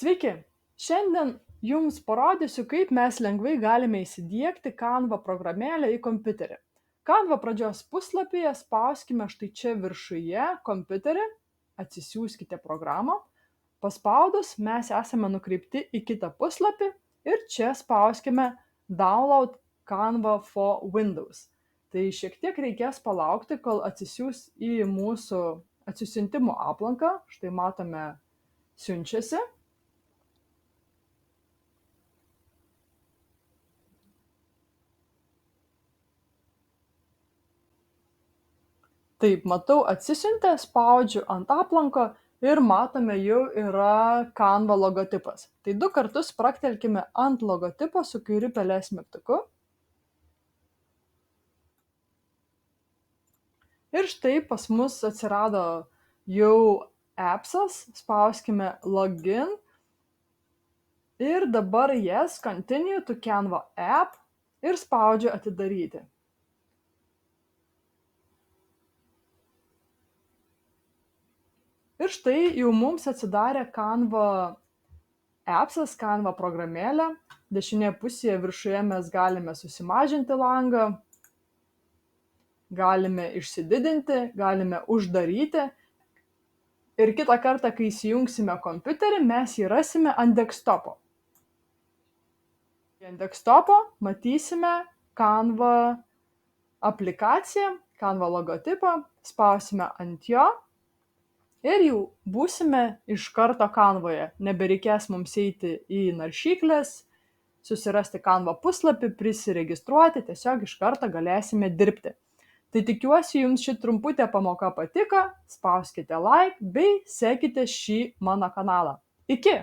Sveiki! Šiandien Jums parodysiu, kaip mes lengvai galime įsidiegti Canva programėlę į kompiuterį. Canva pradžios puslapyje spauskime štai čia viršuje kompiuterį, atsisiųskite programą. Paspaudus mes esame nukreipti į kitą puslapį ir čia spauskime Download Canva for Windows. Tai šiek tiek reikės palaukti, kol atsisiųs į mūsų atsisiuntimo aplanką. Štai matome, siunčiasi. Taip, matau, atsisiuntė, spaudžiu ant aplanko ir matome, jau yra Canva logotipas. Tai 2 kartus spragtelkime ant logotipo su kairiu pelės mygtuku. Ir štai pas mus atsirado jau appsas, spauskime Login. Ir dabar Yes, Continue to Canva app ir spaudžiu atidaryti. Ir štai jau mums atsidarė Canva appsas, Canva programėlė. Dešinėje pusėje viršuje mes galime susimažinti langą, galime išsididinti, galime uždaryti. Ir kitą kartą, kai įsijungsime kompiuterį, mes jį rasime ant desktopo. Ant desktopo matysime Canva aplikaciją, Canva logotipą, spausime ant jo. Ir jau būsime iš karto Canvoje. Nebereikės mums eiti į naršykles, susirasti Canva puslapį, prisiregistruoti, tiesiog iš karto galėsime dirbti. Tai tikiuosi, jums ši trumputė pamoka patiko, spauskite like bei sekite šį mano kanalą. Iki!